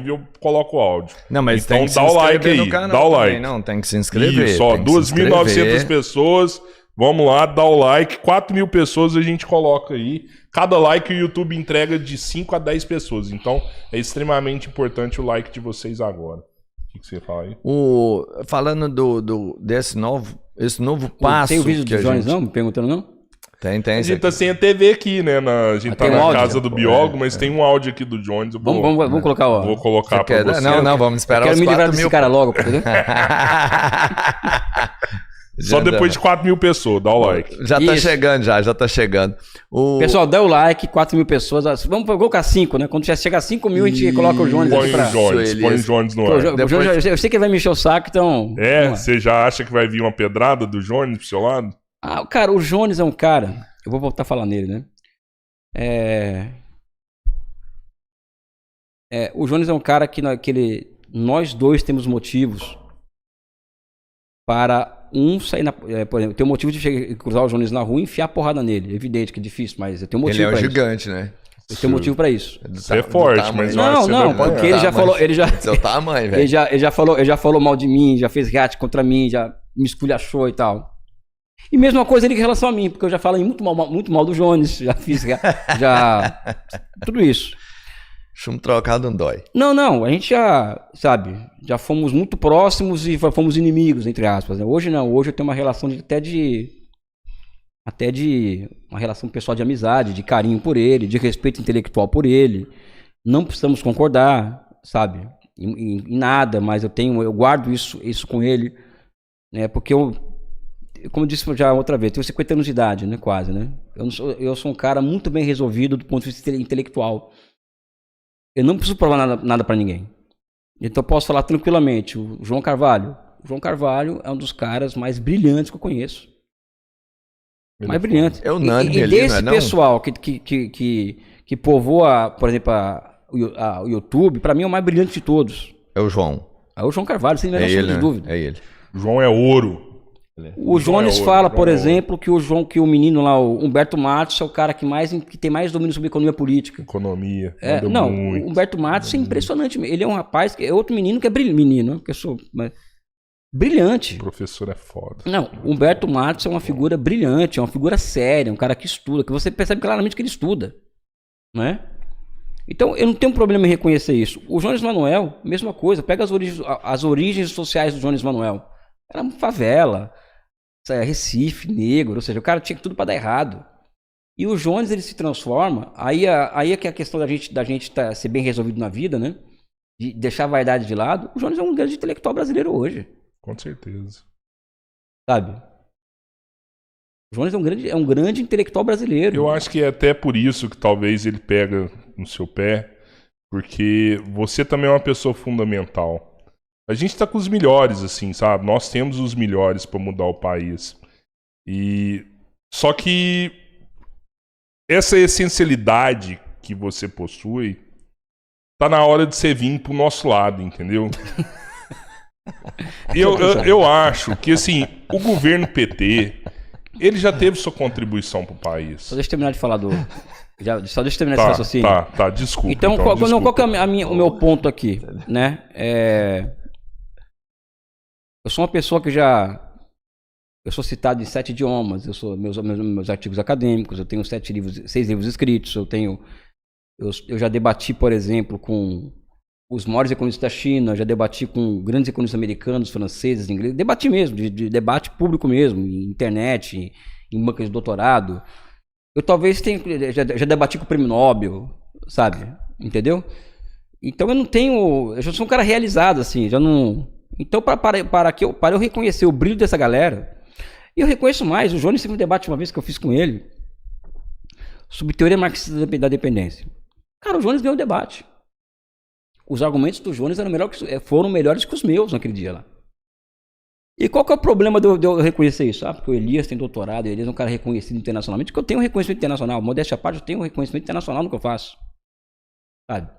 eu coloco o áudio. Não, mas então tem que dá se o like inscrever aí, no canal dá o também, like. não, tem que se inscrever. Isso, ó, tem que se 2.900 inscrever. pessoas, vamos lá, dá o like, 4.000 pessoas a gente coloca aí. Cada like o YouTube entrega de 5 a 10 pessoas, então é extremamente importante o like de vocês agora. O que você fala aí? Falando esse novo passo. Tem o vídeo que do a Jones, gente... não? Me perguntando, não? Tem. A gente tá sem a TV aqui, né? A gente tá tem um na áudio? casa do biólogo, mas tem um áudio aqui do Jones. Vamos colocar, ó. Vou colocar Você pra você. Não, vamos esperar Quero os me livrar 4 desse mil. cara logo, entendeu? Só depois de 4.000 pessoas, dá o like. Já tá Isso. chegando, já tá chegando. Pessoal, dá o like, 4.000 pessoas. Vamos colocar 5, né? Quando já chega a 5.000, a gente coloca o Jones Põe aqui pra... o Jones, Elias. põe o Jones no Pô, ar. o Jones, eu sei que ele vai me encher o saco, então... É, vamos lá. você já acha que vai vir uma pedrada do Jones pro seu lado? Cara, o Jones é um cara... Eu vou voltar a falar nele, né? O Jones é um cara que nós dois temos motivos para sair na... por exemplo, eu tenho motivo de cruzar o Jones na rua e enfiar a porrada nele. É evidente que é difícil, mas eu tenho motivo Ele é um pra isso. gigante, né? Eu tenho motivo pra isso. Você é forte, mas eu acho que você vai apanhar. Porque ele já falou... Seu tamanho, velho. Ele já falou mal de mim, já fez react contra mim, já me esculachou e tal. E mesma coisa ele em relação a mim, porque eu já falei muito mal do Jones, já fiz tudo isso. Chumbo trocado não dói. Não, a gente já, sabe, já fomos muito próximos e fomos inimigos, entre aspas, né? Hoje não, hoje eu tenho uma relação até de uma relação pessoal de amizade, de carinho por ele, de respeito intelectual por ele. Não precisamos concordar, sabe, em nada, mas eu guardo isso com ele, né? Porque como eu disse já outra vez, tenho 50 anos de idade, né, quase, né? Eu sou um cara muito bem resolvido do ponto de vista intelectual. Eu não preciso provar nada para ninguém. Então eu posso falar tranquilamente, o João Carvalho. O João Carvalho é um dos caras mais brilhantes que eu conheço. Mais brilhante. É unânime e ali, desse não é não? pessoal que povoa, por exemplo, o YouTube, para mim é o mais brilhante de todos. É o João. É o João Carvalho, sem menor sombra de dúvida. É ele. João é ouro. O Jones fala, por exemplo, que o menino lá, o Humberto Matos, é o cara que tem mais domínio sobre economia política. Economia. O Humberto Matos é impressionante. Ele é um rapaz, é outro menino que é menino, que eu sou brilhante. O professor é foda. Não, o Humberto Matos é uma figura brilhante, é uma figura séria, um cara que estuda, que você percebe claramente que ele estuda, não é? Então, eu não tenho problema em reconhecer isso. O Jones Manuel, mesma coisa. Pega as origens sociais do Jones Manuel. Era uma favela, Recife, negro, ou seja, o cara tinha tudo para dar errado. E o Jones, ele se transforma, aí é que é a questão da gente ser bem resolvido na vida, né? De deixar a vaidade de lado. O Jones é um grande intelectual brasileiro hoje. Com certeza. Sabe? O Jones é um grande intelectual brasileiro. Eu acho que é até por isso que talvez ele pega no seu pé, porque você também é uma pessoa fundamental. A gente tá com os melhores, assim, sabe? Nós temos os melhores para mudar o país. Só que essa essencialidade que você possui tá na hora de você vir pro nosso lado, entendeu? eu acho que, assim, o governo PT, ele já teve sua contribuição pro país. Só deixa eu terminar de falar só deixa eu terminar esse raciocínio. Tá, desculpa. Então qual que é o meu ponto aqui, né? Eu sou uma pessoa que eu sou citado em 7 idiomas, eu sou meus artigos acadêmicos, eu tenho 6 livros escritos, eu já debati, por exemplo, com os maiores economistas da China, já debati com grandes economistas americanos, franceses, ingleses, debati mesmo, de debate público mesmo, em internet, em bancas de doutorado. Eu talvez já debati com o Prêmio Nobel, sabe? Entendeu? Então eu já sou um cara realizado, assim, já não... Então, para eu reconhecer o brilho dessa galera, e eu reconheço mais, o Jones teve um debate uma vez que eu fiz com ele, sobre teoria marxista da dependência. Cara, o Jones ganhou o debate. Os argumentos do Jones foram melhores que os meus naquele dia lá. E qual que é o problema de eu reconhecer isso? Porque o Elias tem doutorado, o Elias é um cara reconhecido internacionalmente, porque eu tenho um reconhecimento internacional, modéstia à parte, eu tenho um reconhecimento internacional no que eu faço. Sabe?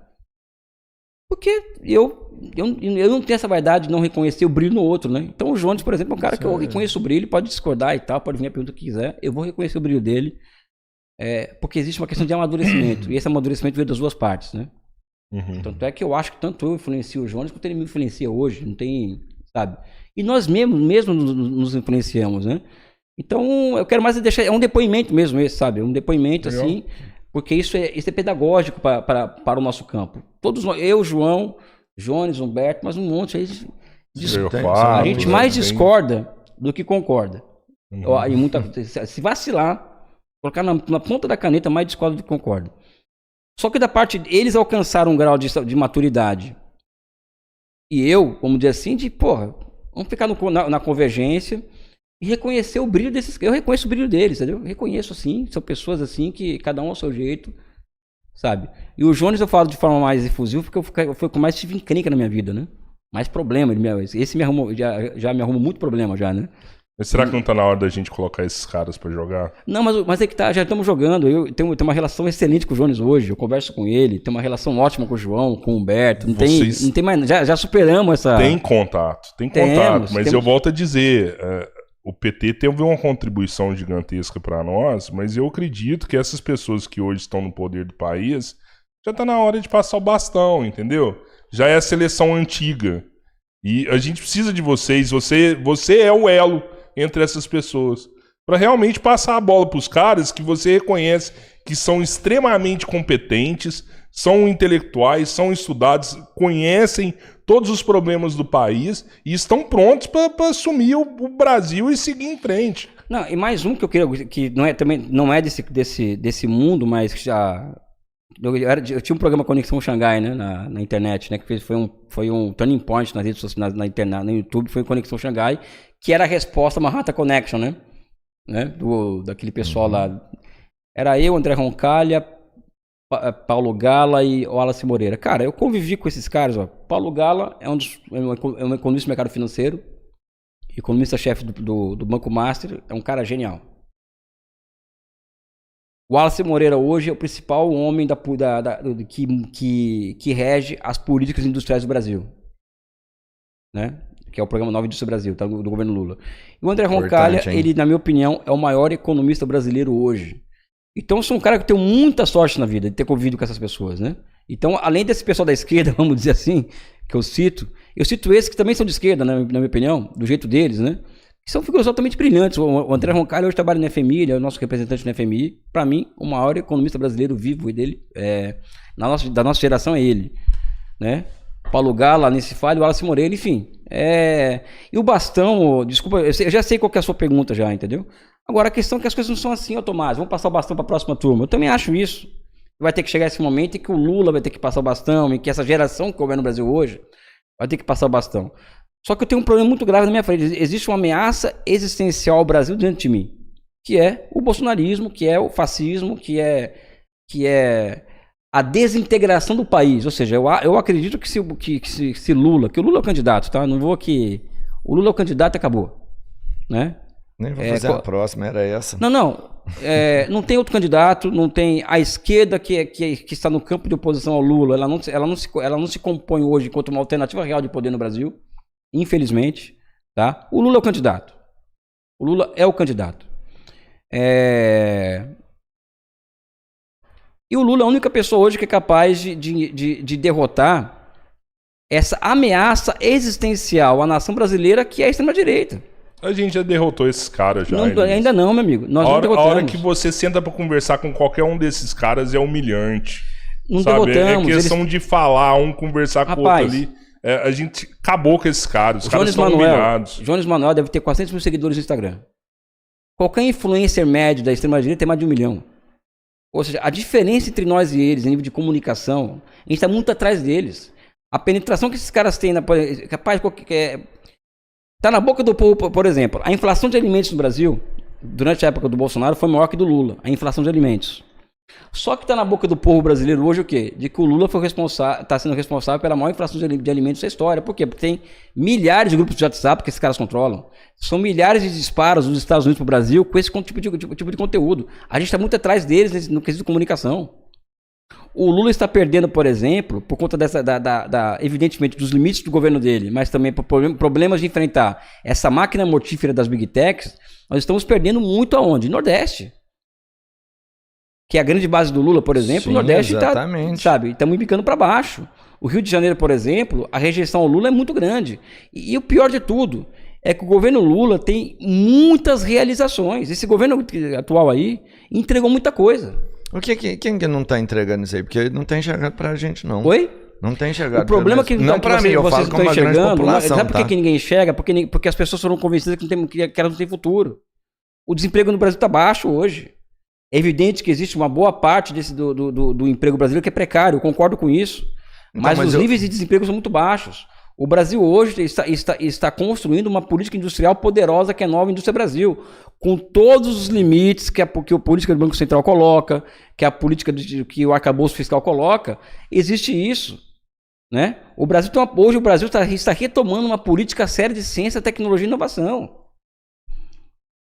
Porque eu não tenho essa vaidade de não reconhecer o brilho no outro, né? Então o Jones, por exemplo, é um cara que eu reconheço o brilho, pode discordar e tal, pode vir a pergunta que quiser, eu vou reconhecer o brilho dele, porque existe uma questão de amadurecimento, e esse amadurecimento veio das duas partes, né? Tanto é que eu acho que tanto eu influencio o Jones quanto ele me influencia hoje, não tem, sabe? E nós mesmo nos influenciamos, né? Então, eu quero mais deixar, é um depoimento mesmo esse, sabe? Um depoimento, assim, porque isso é pedagógico para o nosso campo. Todos nós, eu, João, Jones, Humberto, mas um monte aí. A gente mais discorda do que concorda. E se vacilar, colocar na ponta da caneta, mais discorda do que concorda. Só que da parte eles alcançaram um grau de maturidade. E eu, vamos dizer assim, vamos ficar na convergência e reconhecer o brilho desses. Eu reconheço o brilho deles, entendeu? Eu reconheço assim, são pessoas assim que cada um ao seu jeito, sabe? E o Jones eu falo de forma mais efusiva porque foi o que mais tive encrenca na minha vida, né? Mais problema. Esse me arrumou, já me arrumou muito problema já, né? Mas será que não tá na hora da gente colocar esses caras pra jogar? Não, mas é que tá, já estamos jogando. Eu tenho uma relação excelente com o Jones hoje. Eu converso com ele, tenho uma relação ótima com o João, com o Humberto. Não tem mais. Já superamos essa. Tem contato, mas eu volto a dizer. O PT teve uma contribuição gigantesca para nós, mas eu acredito que essas pessoas que hoje estão no poder do país já tá na hora de passar o bastão, entendeu? Já é a seleção antiga. E a gente precisa de vocês. Você é o elo entre essas pessoas, para realmente passar a bola para os caras que você reconhece que são extremamente competentes, são intelectuais, são estudados, conhecem todos os problemas do país e estão prontos para assumir o Brasil e seguir em frente. Não, e mais um que eu queria, que não é desse mundo, mas que já... Eu tinha um programa Conexão Xangai, né, na internet, né, que foi um turning point nas redes sociais, na internet, no YouTube, foi o Conexão Xangai, que era a resposta a Manhattan Connection, né, daquele pessoal lá. Era eu, André Roncalha, Paulo Gala e Wallace Moreira. Cara, eu convivi com esses caras, ó. Paulo Gala é um economista do mercado financeiro, economista-chefe do Banco Master, é um cara genial. O Wallace Moreira hoje é o principal homem que rege as políticas industriais do Brasil, né? Que é o programa Nova Indústria Brasil, tá? do governo Lula. E o André Roncalha, ele, na minha opinião, é o maior economista brasileiro hoje. Então, eu sou um cara que tem muita sorte na vida de ter convivido com essas pessoas, né? Então, além desse pessoal da esquerda, vamos dizer assim, que eu cito esses que também são de esquerda, né, na minha opinião, do jeito deles, né? São figuras altamente brilhantes. O André Roncalha hoje trabalha na FMI, ele é o nosso representante na FMI. Para mim, o maior economista brasileiro vivo dele, da nossa geração, é ele, né? Paulo Gala, Nesse Falho, Wallace Moreira, enfim. E o bastão, desculpa, eu já sei qual que é a sua pergunta já, entendeu? Agora, a questão é que as coisas não são assim automáticas. Vamos passar o bastão para a próxima turma. Eu também acho isso. Vai ter que chegar esse momento em que o Lula vai ter que passar o bastão, e que essa geração que governa o Brasil hoje vai ter que passar o bastão. Só que eu tenho um problema muito grave na minha frente. Existe uma ameaça existencial ao Brasil diante de mim, que é o bolsonarismo, que é o fascismo, que é a desintegração do país. Ou seja, eu acredito que se Lula, que o Lula é o candidato, tá? Não vou que... O Lula é o candidato e acabou, né? Nem vou fazer a próxima, era essa. Não tem outro candidato, não tem a esquerda que está no campo de oposição ao Lula, ela não se compõe hoje enquanto uma alternativa real de poder no Brasil. Infelizmente, tá? O Lula é o candidato. O Lula é o candidato. E o Lula é a única pessoa hoje que é capaz de derrotar essa ameaça existencial à nação brasileira, que é a extrema-direita. A gente já derrotou esses caras já. Ainda não, meu amigo. Nós não derrotamos. A hora que você senta pra conversar com qualquer um desses caras é humilhante. Não sabe? derrotamos. É questão de falar, conversar com o outro ali. A gente acabou com esses caras. Os caras estão humilhados. Jones Manuel deve ter 400 mil seguidores no Instagram. Qualquer influencer médio da extrema-direita tem mais de 1 milhão. Ou seja, a diferença entre nós e eles, em nível de comunicação, a gente está muito atrás deles. A penetração que esses caras têm, capaz, está na boca do povo, por exemplo. A inflação de alimentos no Brasil, durante a época do Bolsonaro, foi maior que do Lula. A inflação de alimentos. Só que está na boca do povo brasileiro hoje o quê? De que o Lula está sendo responsável pela maior inflação de alimentos da história. Por quê? Porque tem milhares de grupos de WhatsApp que esses caras controlam. São milhares de disparos dos Estados Unidos para o Brasil com esse tipo de conteúdo. A gente está muito atrás deles no quesito de comunicação. O Lula está perdendo, por exemplo, por conta evidentemente, dos limites do governo dele, mas também por problemas de enfrentar essa máquina mortífera das Big Techs. Nós estamos perdendo muito aonde? Nordeste. que é a grande base do Lula, por exemplo, Sim, o Nordeste está, sabe, estamos embicando para baixo. O Rio de Janeiro, por exemplo, a rejeição ao Lula é muito grande. E o pior de tudo é que o governo Lula tem muitas realizações. Esse governo atual aí entregou muita coisa. Quem que não está entregando isso aí? Porque não está enxergado para a gente, não. Oi? Não tem enxergado. O problema é que não para mim, eu vocês falo como uma grande população. Sabe por que ninguém enxerga? Porque as pessoas foram convencidas que elas não têm futuro. O desemprego no Brasil está baixo hoje. É evidente que existe uma boa parte do emprego brasileiro que é precário, eu concordo com isso. Mas os níveis de desemprego são muito baixos. O Brasil hoje está construindo uma política industrial poderosa, que é a nova Indústria Brasil, com todos os limites que a política do Banco Central coloca, que a política que o arcabouço fiscal coloca. Existe isso, né? Hoje o Brasil está retomando uma política séria de ciência, tecnologia e inovação,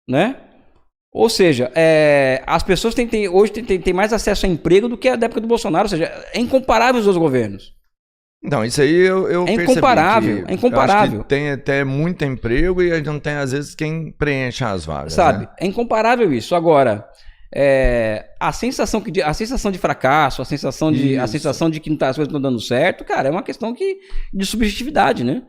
né? Ou seja, as pessoas hoje têm mais acesso a emprego do que a da época do Bolsonaro. Ou seja, é incomparável os dois governos. Não, isso aí eu é incomparável, é incomparável. Acho que tem até muito emprego e a gente não tem, às vezes, quem preenche as vagas. Sabe, né? É incomparável isso. Agora, a sensação de fracasso, a sensação de que as coisas não estão dando certo, cara, é uma questão de subjetividade, né?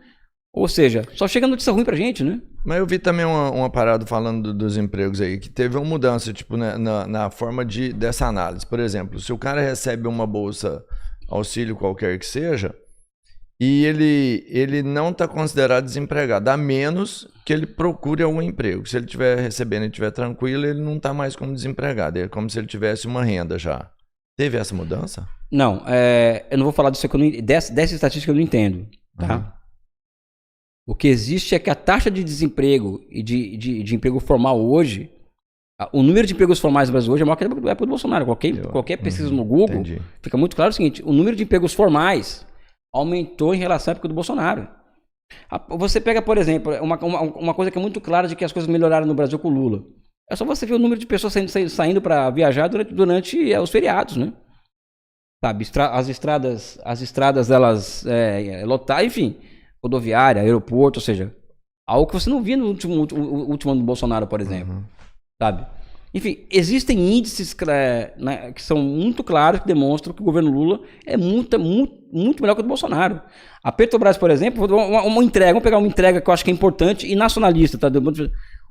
Ou seja, só chega notícia ruim pra gente, né? Mas eu vi também uma parada falando dos empregos aí, que teve uma mudança, tipo, na forma dessa análise. Por exemplo, se o cara recebe uma bolsa auxílio qualquer que seja, e ele não está considerado desempregado, a menos que ele procure algum emprego. Se ele estiver recebendo e estiver tranquilo, ele não está mais como desempregado, é como se ele tivesse uma renda já. Teve essa mudança? Não, eu não vou falar disso, dessa estatística eu não entendo, tá? Uhum. O que existe é que a taxa de desemprego e de emprego formal hoje, o número de empregos formais no Brasil hoje é maior que da época do Bolsonaro. Qualquer pesquisa no Google, fica muito claro o seguinte: o número de empregos formais aumentou em relação à época do Bolsonaro. Você pega, por exemplo, uma coisa que é muito clara de que as coisas melhoraram no Brasil com o Lula. É só você ver o número de pessoas saindo para viajar durante os feriados, né? Sabe, as estradas elas lotaram, enfim, rodoviária, aeroporto, ou seja, algo que você não via no último ano do Bolsonaro, por exemplo. Sabe? Enfim, existem índices que são muito claros, que demonstram que o governo Lula é muito melhor que o do Bolsonaro. A Petrobras, por exemplo, vamos pegar uma entrega que eu acho que é importante e nacionalista. Tá?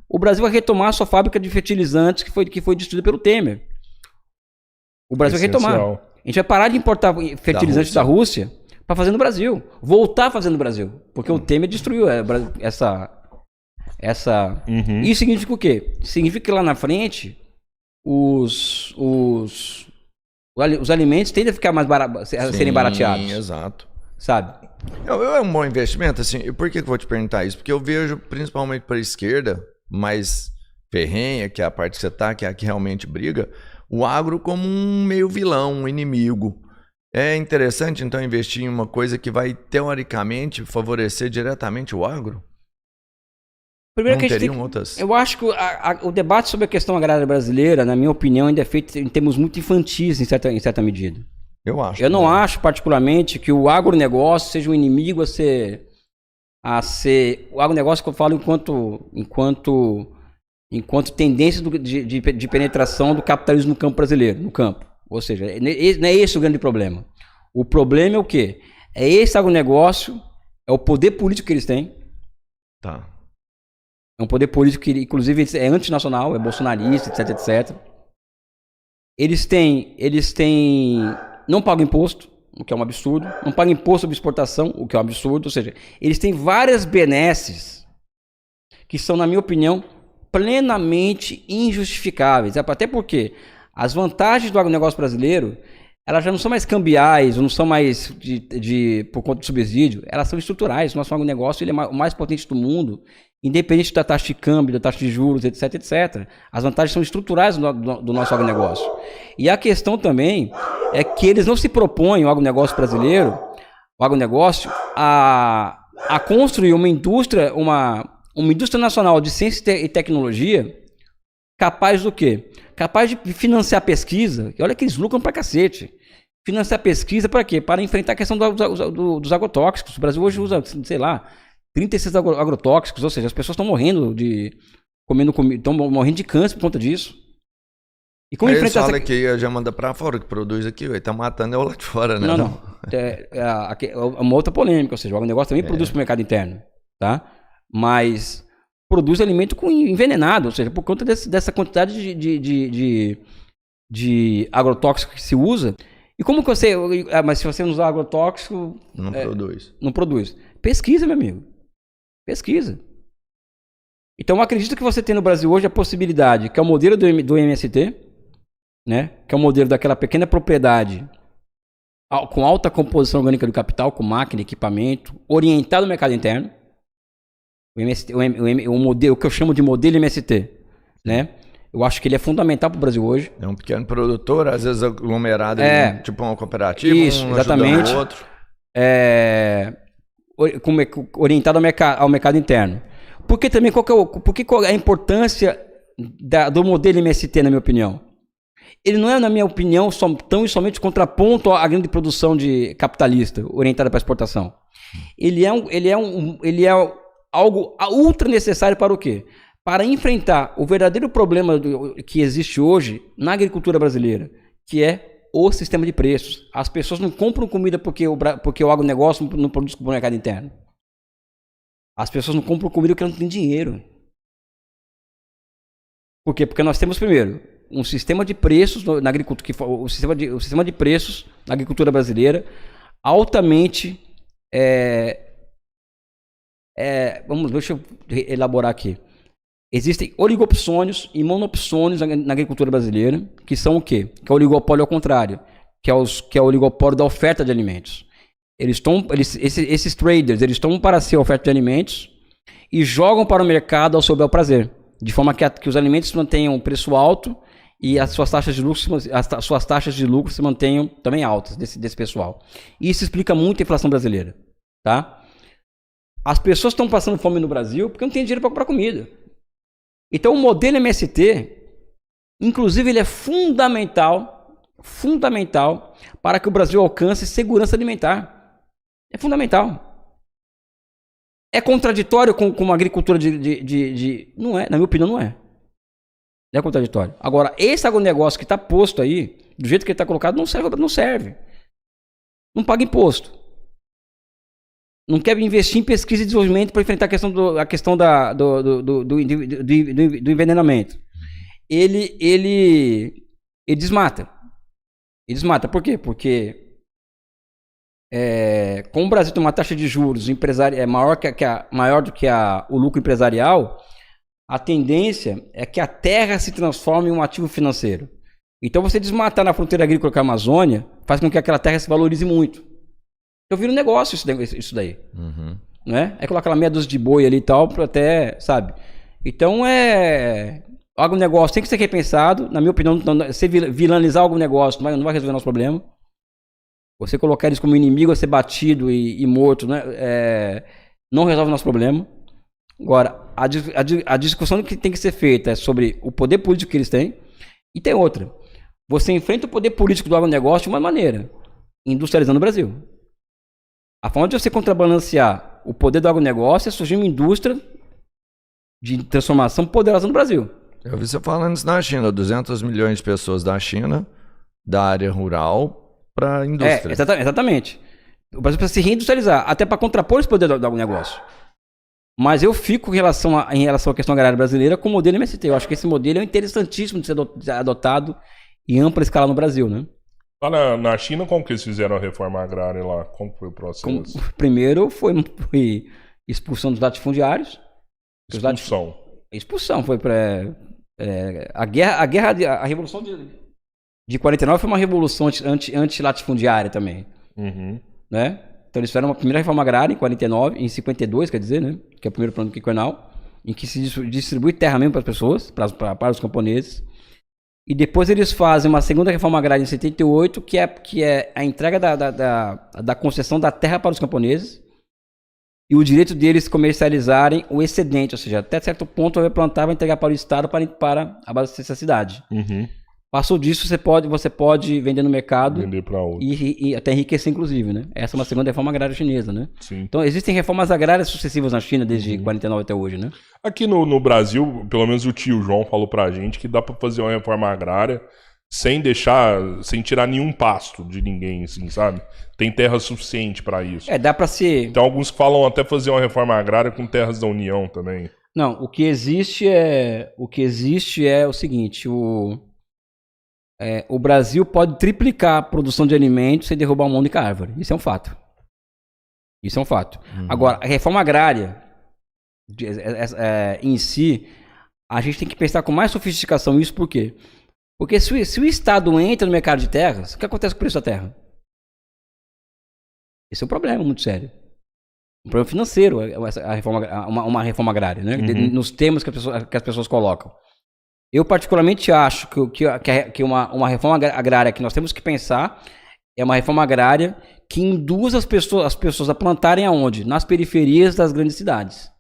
O Brasil vai retomar a sua fábrica de fertilizantes que foi destruída pelo Temer. O Brasil vai retomar. A gente vai parar de importar fertilizantes da Rússia para fazer no Brasil. Voltar a fazer no Brasil. Porque o Temer destruiu essa... Isso significa o quê? Significa que lá na frente os alimentos tendem a ficar mais serem barateados. Sim, exato. Sabe? É um bom investimento, assim. Por que eu vou te perguntar isso? Porque eu vejo, principalmente para a esquerda, mais ferrenha, que é a parte que você está, que é a que realmente briga, o agro como um meio vilão, um inimigo. É interessante, então, investir em uma coisa que vai, teoricamente, favorecer diretamente o agro? Primeiro eu acho que o debate sobre a questão agrária brasileira, na minha opinião, ainda é feito em termos muito infantis, em certa medida. Eu não acho, particularmente, que o agronegócio seja um inimigo a ser... O agronegócio que eu falo enquanto tendência de penetração do capitalismo no campo brasileiro, no campo. Ou seja, não é esse o grande problema. O problema é o quê? É esse agronegócio, é o poder político que eles têm. Tá. É um poder político que, inclusive, é antinacional, é bolsonarista, etc, etc. Eles não pagam imposto, o que é um absurdo. Não pagam imposto sobre exportação, o que é um absurdo. Ou seja, eles têm várias benesses que são, na minha opinião, plenamente injustificáveis. Até porque as vantagens do agronegócio brasileiro, elas já não são mais cambiais, não são mais por conta do subsídio, elas são estruturais. O nosso agronegócio ele é o mais potente do mundo, independente da taxa de câmbio, da taxa de juros, etc, etc. As vantagens são estruturais do nosso agronegócio. E a questão também é que eles não se propõem, o agronegócio brasileiro, a construir uma indústria nacional de ciência e tecnologia capaz do quê? Capaz de financiar pesquisa, e olha que eles lucram pra cacete. Financiar pesquisa para quê? Para enfrentar a questão dos agrotóxicos. O Brasil hoje usa, sei lá, 36 agrotóxicos, ou seja, as pessoas estão morrendo estão morrendo de câncer por conta disso. E como Eles enfrentar falam essa... que já manda pra fora, que produz aqui, ué, tá matando é o lá de fora, né? Não. É uma outra polêmica, ou seja, o agronegócio também produz para o mercado interno, tá? Mas produz alimento envenenado, ou seja, por conta dessa quantidade de agrotóxico que se usa. E como que você... mas se você não usar agrotóxico... Não produz. Não produz. Pesquisa, meu amigo. Pesquisa. Então, eu acredito que você tem no Brasil hoje a possibilidade, que é o modelo do MST, né? Que é o modelo daquela pequena propriedade com alta composição orgânica do capital, com máquina, equipamento, orientado ao mercado interno. O modelo que eu chamo de modelo MST, né? Eu acho que ele é fundamental para o Brasil hoje. É um pequeno produtor, às vezes aglomerado, tipo uma cooperativa, isso, exatamente. O outro. Orientado ao mercado interno. Porque também, qual é a importância do modelo MST, na minha opinião? Ele não é, na minha opinião, tão e somente contraponto à grande produção capitalista orientada para a exportação. Ele é algo ultra necessário para o quê? Para enfrentar o verdadeiro problema que existe hoje na agricultura brasileira, que é o sistema de preços. As pessoas não compram comida porque o agronegócio não produz para o mercado interno. As pessoas não compram comida porque não tem dinheiro. Por quê? Porque nós temos, primeiro, um sistema de preços na agricultura, o sistema de preços na agricultura brasileira altamente... deixa eu elaborar aqui. Existem oligopsônios e monopsônios na agricultura brasileira, que são o quê? Que é o oligopólio ao contrário, que é o oligopólio da oferta de alimentos. Esses traders, eles estão para ser oferta de alimentos e jogam para o mercado ao seu bel prazer, de forma que os alimentos mantenham um preço alto e as suas taxas de lucro se mantenham também altas desse pessoal. Isso explica muito a inflação brasileira, tá? As pessoas estão passando fome no Brasil porque não tem dinheiro para comprar comida. Então o modelo MST, inclusive, ele é fundamental para que o Brasil alcance segurança alimentar. É fundamental. É contraditório com uma agricultura Não é, na minha opinião, não é. Não é contraditório. Agora, esse agronegócio que está posto aí, do jeito que ele está colocado, não serve. Não paga imposto. Não quer investir em pesquisa e desenvolvimento para enfrentar a questão do envenenamento. Ele desmata. Ele desmata. Por quê? Porque como o Brasil tem uma taxa de juros maior do que o lucro empresarial, a tendência é que a terra se transforme em um ativo financeiro. Então, você desmatar na fronteira agrícola com a Amazônia faz com que aquela terra se valorize muito. Eu viro um negócio isso daí. Uhum. Não é? Aí coloca lá meia dúzia de boi ali e tal, até, sabe? Então, o agronegócio tem que ser repensado. Na minha opinião, você vilanizar algum negócio não vai resolver nosso problema. Você colocar eles como inimigo a ser batido e morto, né? Não resolve nosso problema. Agora, a discussão que tem que ser feita é sobre o poder político que eles têm. E tem outra. Você enfrenta o poder político do agronegócio de uma maneira, industrializando o Brasil. A forma de você contrabalancear o poder do agronegócio é surgir uma indústria de transformação poderosa no Brasil. Eu vi você falando isso na China, 200 milhões de pessoas da China, da área rural, para a indústria. Exatamente. O Brasil precisa se reindustrializar, até para contrapor esse poder do agronegócio. Mas eu fico em relação à questão agrária brasileira com o modelo MST. Eu acho que esse modelo é interessantíssimo de ser adotado em ampla escala no Brasil, né? Lá na China, como que eles fizeram a reforma agrária lá? Como foi o processo? Primeiro foi expulsão dos latifundiários. Expulsão. Foi para a Revolução de 49 foi uma revolução anti-latifundiária também. Uhum. Né? Então eles fizeram uma primeira reforma agrária em 52, quer dizer, né? Que é o primeiro plano quinquenal, em que se distribui terra mesmo para as pessoas, para os camponeses. E depois eles fazem uma segunda reforma agrária em 78, que é a entrega da concessão da terra para os camponeses e o direito deles comercializarem o excedente, ou seja, até certo ponto eu plantava e entregar para o Estado para abastecer a cidade. Uhum. Passou disso, você pode vender no mercado Vender para outro. e até enriquecer, inclusive, né? Essa é uma segunda reforma agrária chinesa, né? Sim. Então, existem reformas agrárias sucessivas na China desde 49 até hoje, né? Aqui no Brasil, pelo menos o tio João falou pra gente que dá pra fazer uma reforma agrária sem tirar nenhum pasto de ninguém, assim, sabe? Tem terra suficiente pra isso. Dá pra ser... Então alguns falam até fazer uma reforma agrária com terras da União também. Não, o que existe é o seguinte, o Brasil pode triplicar a produção de alimentos sem derrubar uma única árvore. Isso é um fato. Agora, a reforma agrária em si, a gente tem que pensar com mais sofisticação isso, por quê? Porque se o Estado entra no mercado de terras, o que acontece com o preço da terra? Esse é um problema muito sério. Um problema financeiro, uma reforma agrária, né? Nos termos que as pessoas colocam. Eu particularmente acho que uma reforma agrária que nós temos que pensar é uma reforma agrária que induz as pessoas a plantarem aonde? Nas periferias das grandes cidades.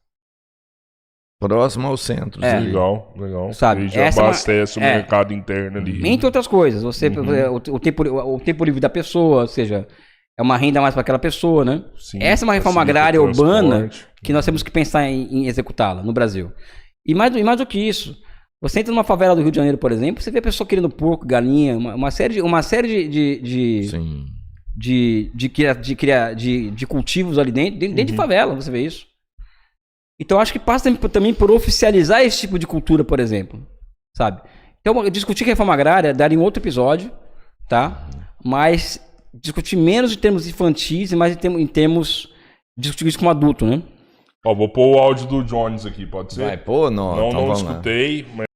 Próximo ao centro. Legal. Sabe? Aí já abastece o mercado interno ali. Entre outras coisas. O tempo livre da pessoa, ou seja, é uma renda a mais para aquela pessoa, né? Sim, essa é uma reforma agrária urbana que nós temos que pensar em executá-la no Brasil. E mais do que isso, você entra numa favela do Rio de Janeiro, por exemplo, você vê a pessoa querendo porco, galinha, uma série de cultivos ali dentro de favela, você vê isso. Então acho que passa também por oficializar esse tipo de cultura, por exemplo, sabe? Então discutir reforma agrária daria um outro episódio, tá? Mas discutir menos em termos infantis e mais em termos discutir isso como adulto, né? Ó, vou pôr o áudio do Jones aqui, pode ser? Vai pôr? Não escutei, mas